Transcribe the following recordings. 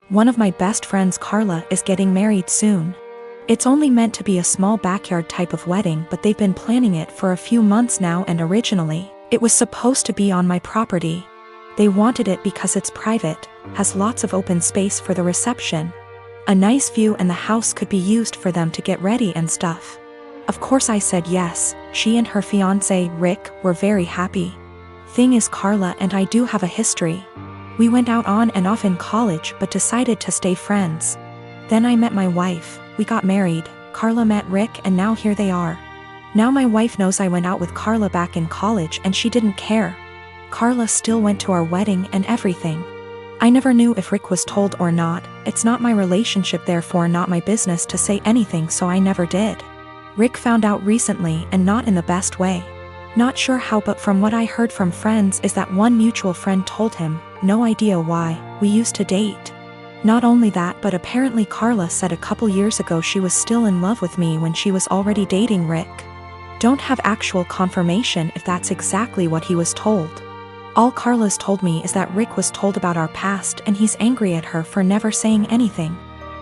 One of my best friends, Carla, is getting married soon. It's only meant to be a small backyard type of wedding, but they've been planning it for a few months now, and originally, it was supposed to be on my property. They wanted it because it's private, has lots of open space for the reception, a nice view, and the house could be used for them to get ready and stuff. Of course I said yes. She and her fiancé, Rick, were very happy. Thing is, Carla and I do have a history. We went out on and off in college but decided to stay friends. Then I met my wife, we got married, Carla met Rick, and now here they are. Now my wife knows I went out with Carla back in college and she didn't care. Carla still went to our wedding and everything. I never knew if Rick was told or not. It's not my relationship, therefore not my business to say anything, so I never did. Rick found out recently, and not in the best way. Not sure how, but from what I heard from friends is that one mutual friend told him, no idea why, we used to date. Not only that, but apparently Carla said a couple years ago she was still in love with me when she was already dating Rick. Don't have actual confirmation if that's exactly what he was told. All Carla's told me is that Rick was told about our past and he's angry at her for never saying anything.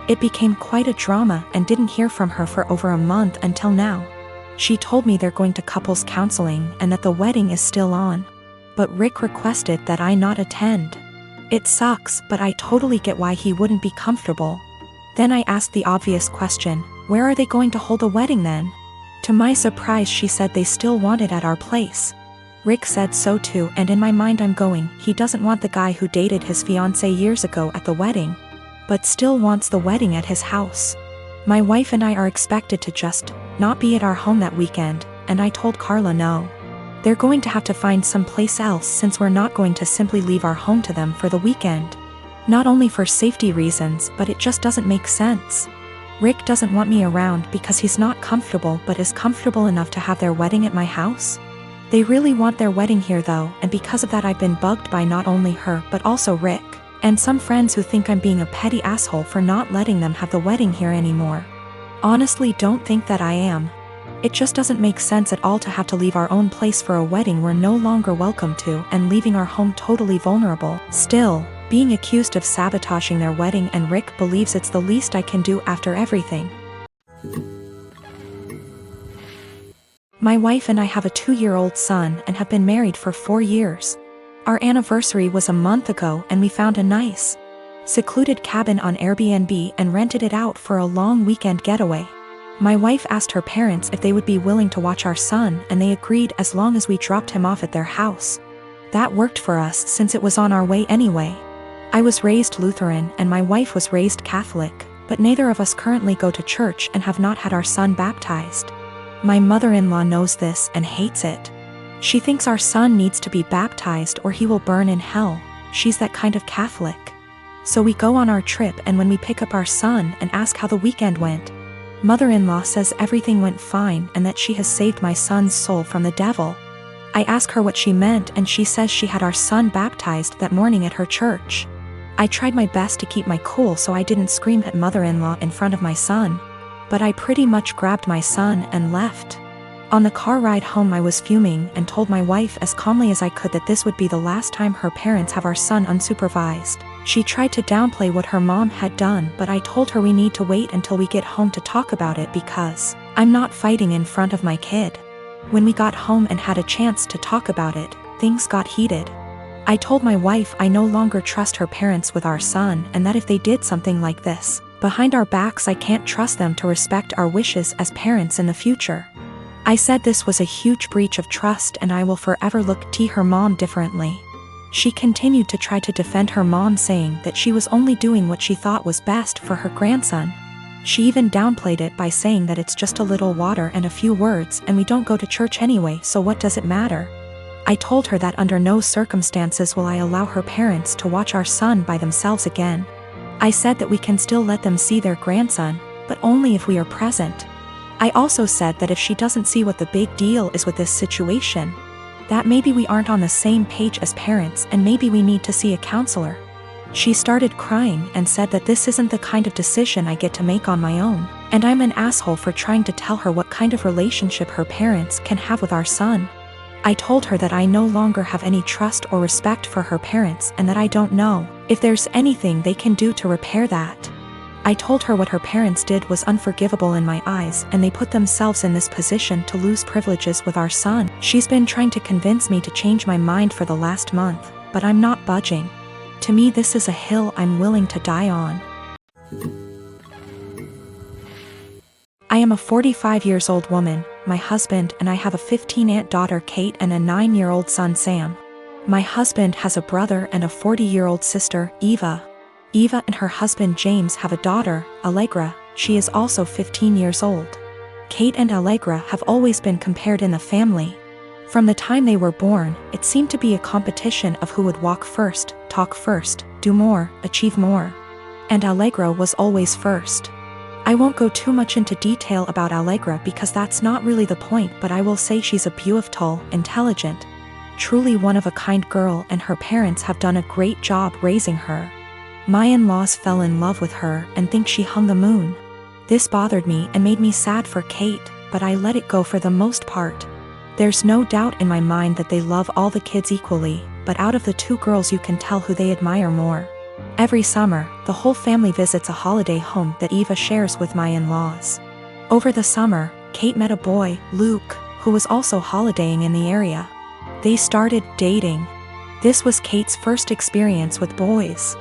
It became quite a drama and didn't hear from her for over a month until now. She told me they're going to couples counseling and that the wedding is still on. But Rick requested that I not attend. It sucks, but I totally get why he wouldn't be comfortable. Then I asked the obvious question, where are they going to hold the wedding then? To my surprise, she said they still want it at our place. Rick said so too, and in my mind I'm going, he doesn't want the guy who dated his fiancée years ago at the wedding, but still wants the wedding at his house. My wife and I are expected to just not be at our home that weekend, and I told Carla no. They're going to have to find someplace else since we're not going to simply leave our home to them for the weekend. Not only for safety reasons, but it just doesn't make sense. Rick doesn't want me around because he's not comfortable, but is comfortable enough to have their wedding at my house. They really want their wedding here though, and because of that I've been bugged by not only her but also Rick, and some friends who think I'm being a petty asshole for not letting them have the wedding here anymore. Honestly, don't think that I am. It just doesn't make sense at all to have to leave our own place for a wedding we're no longer welcome to, and leaving our home totally vulnerable. Still, being accused of sabotaging their wedding, and Rick believes it's the least I can do after everything. My wife and I have a 2-year-old son and have been married for 4 years. Our anniversary was a month ago and we found a nice, secluded cabin on Airbnb and rented it out for a long weekend getaway. My wife asked her parents if they would be willing to watch our son, and they agreed as long as we dropped him off at their house. That worked for us since it was on our way anyway. I was raised Lutheran and my wife was raised Catholic, but neither of us currently go to church and have not had our son baptized. My mother-in-law knows this and hates it. She thinks our son needs to be baptized or he will burn in hell. She's that kind of Catholic. So we go on our trip, and when we pick up our son and ask how the weekend went, mother-in-law says everything went fine and that she has saved my son's soul from the devil. I ask her what she meant and she says she had our son baptized that morning at her church. I tried my best to keep my cool so I didn't scream at mother-in-law in front of my son, but I pretty much grabbed my son and left. On the car ride home I was fuming and told my wife as calmly as I could that this would be the last time her parents have our son unsupervised. She tried to downplay what her mom had done, but I told her we need to wait until we get home to talk about it because I'm not fighting in front of my kid. When we got home and had a chance to talk about it, things got heated. I told my wife I no longer trust her parents with our son, and that if they did something like this behind our backs, I can't trust them to respect our wishes as parents in the future. I said this was a huge breach of trust and I will forever look at her mom differently. She continued to try to defend her mom, saying that she was only doing what she thought was best for her grandson. She even downplayed it by saying that it's just a little water and a few words and we don't go to church anyway, so what does it matter? I told her that under no circumstances will I allow her parents to watch our son by themselves again. I said that we can still let them see their grandson, but only if we are present. I also said that if she doesn't see what the big deal is with this situation, that maybe we aren't on the same page as parents and maybe we need to see a counselor. She started crying and said that this isn't the kind of decision I get to make on my own, and I'm an asshole for trying to tell her what kind of relationship her parents can have with our son. I told her that I no longer have any trust or respect for her parents and that I don't know if there's anything they can do to repair that. I told her what her parents did was unforgivable in my eyes, and they put themselves in this position to lose privileges with our son. She's been trying to convince me to change my mind for the last month, but I'm not budging. To me, this is a hill I'm willing to die on. I am a 45 years old woman, my husband and I have a 15-aunt daughter Kate and a 9-year-old son Sam. My husband has a brother and a 40-year-old sister, Eva. Eva and her husband James have a daughter, Allegra. She is also 15 years old. Kate and Allegra have always been compared in the family. From the time they were born, it seemed to be a competition of who would walk first, talk first, do more, achieve more. And Allegra was always first. I won't go too much into detail about Allegra because that's not really the point, but I will say she's a beautiful, intelligent, truly one-of-a-kind girl, and her parents have done a great job raising her. My in-laws fell in love with her and think she hung the moon. This bothered me and made me sad for Kate, but I let it go for the most part. There's no doubt in my mind that they love all the kids equally, but out of the two girls you can tell who they admire more. Every summer, the whole family visits a holiday home that Eva shares with my in-laws. Over the summer, Kate met a boy, Luke, who was also holidaying in the area. They started dating. This was Kate's first experience with boys.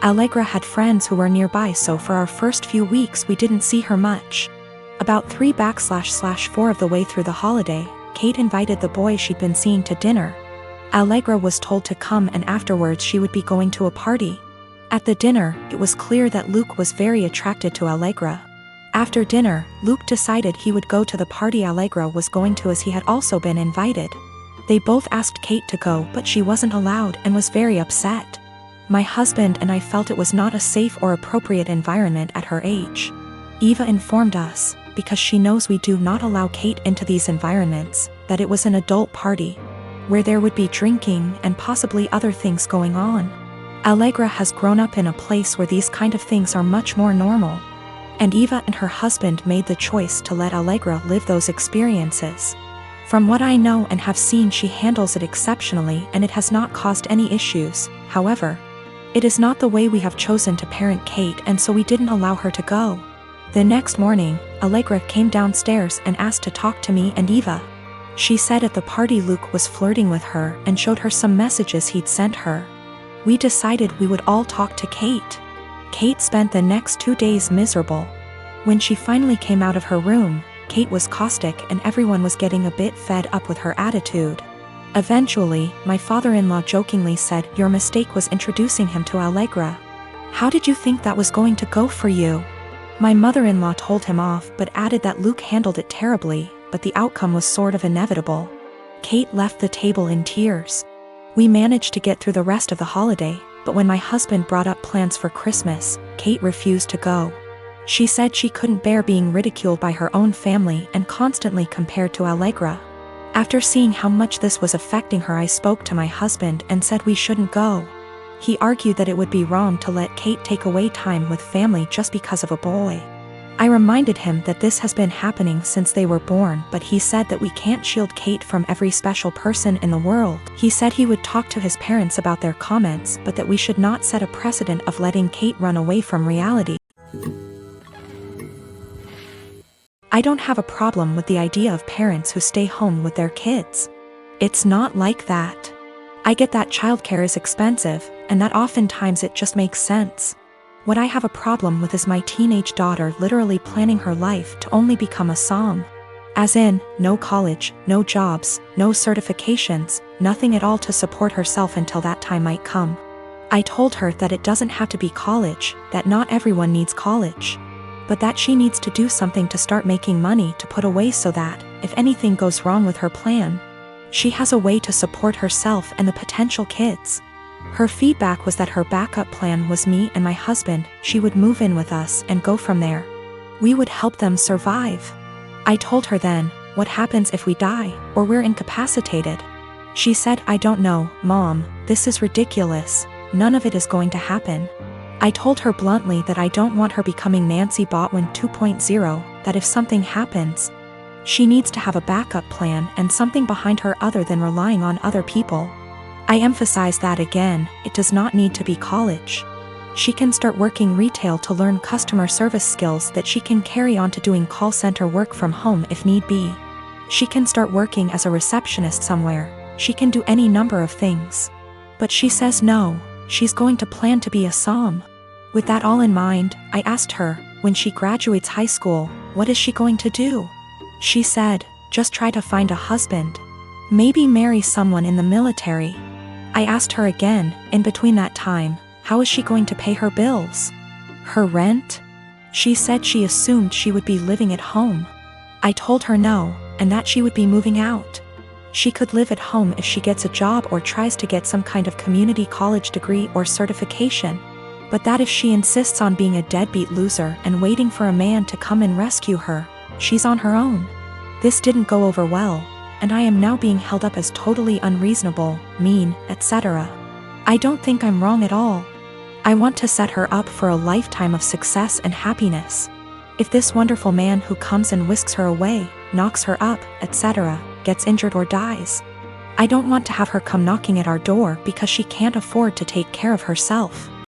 Allegra had friends who were nearby, so for our first few weeks we didn't see her much. About 3/4 of the way through the holiday, Kate invited the boy she'd been seeing to dinner. Allegra was told to come, and afterwards she would be going to a party. At the dinner, it was clear that Luke was very attracted to Allegra. After dinner, Luke decided he would go to the party Allegra was going to as he had also been invited. They both asked Kate to go, but she wasn't allowed and was very upset. My husband and I felt it was not a safe or appropriate environment at her age. Eva informed us, because she knows we do not allow Kate into these environments, that it was an adult party, where there would be drinking and possibly other things going on. Allegra has grown up in a place where these kind of things are much more normal. And Eva and her husband made the choice to let Allegra live those experiences. From what I know and have seen, she handles it exceptionally and it has not caused any issues. However, it is not the way we have chosen to parent Kate, and so we didn't allow her to go. The next morning, Allegra came downstairs and asked to talk to me and Eva. She said at the party Luke was flirting with her and showed her some messages he'd sent her. We decided we would all talk to Kate. Kate spent the next 2 days miserable. When she finally came out of her room, Kate was caustic and everyone was getting a bit fed up with her attitude. Eventually, my father-in-law jokingly said, "Your mistake was introducing him to Allegra. How did you think that was going to go for you?" My mother-in-law told him off but added that Luke handled it terribly, but the outcome was sort of inevitable. Kate left the table in tears. We managed to get through the rest of the holiday, but when my husband brought up plans for Christmas, Kate refused to go. She said she couldn't bear being ridiculed by her own family and constantly compared to Allegra. After seeing how much this was affecting her, I spoke to my husband and said we shouldn't go. He argued that it would be wrong to let Kate take away time with family just because of a boy. I reminded him that this has been happening since they were born, but he said that we can't shield Kate from every special person in the world. He said he would talk to his parents about their comments, but that we should not set a precedent of letting Kate run away from reality. I don't have a problem with the idea of parents who stay home with their kids. It's not like that. I get that childcare is expensive, and that oftentimes it just makes sense. What I have a problem with is my teenage daughter literally planning her life to only become a som. As in, no college, no jobs, no certifications, nothing at all to support herself until that time might come. I told her that it doesn't have to be college, that not everyone needs college, but that she needs to do something to start making money to put away so that, if anything goes wrong with her plan, she has a way to support herself and the potential kids. Her feedback was that her backup plan was me and my husband. She would move in with us and go from there. We would help them survive. I told her then, what happens if we die, or we're incapacitated? She said, I don't know, Mom, this is ridiculous, none of it is going to happen. I told her bluntly that I don't want her becoming Nancy Botwin 2.0, that if something happens, She needs to have a backup plan and something behind her other than relying on other people. I emphasize that again, it does not need to be college. She can start working retail to learn customer service skills that she can carry on to doing call center work from home if need be. She can start working as a receptionist somewhere. She can do any number of things. But she says no, she's going to plan to be a som. With that all in mind, I asked her, when she graduates high school, what is she going to do? She said, just try to find a husband. Maybe marry someone in the military. I asked her again, in between that time, how is she going to pay her bills? Her rent? She said she assumed she would be living at home. I told her no, and that she would be moving out. She could live at home if she gets a job or tries to get some kind of community college degree or certification. But that if she insists on being a deadbeat loser and waiting for a man to come and rescue her, she's on her own. This didn't go over well, and I am now being held up as totally unreasonable, mean, etc. I don't think I'm wrong at all. I want to set her up for a lifetime of success and happiness. If this wonderful man who comes and whisks her away, knocks her up, etc., gets injured or dies, I don't want to have her come knocking at our door because she can't afford to take care of herself.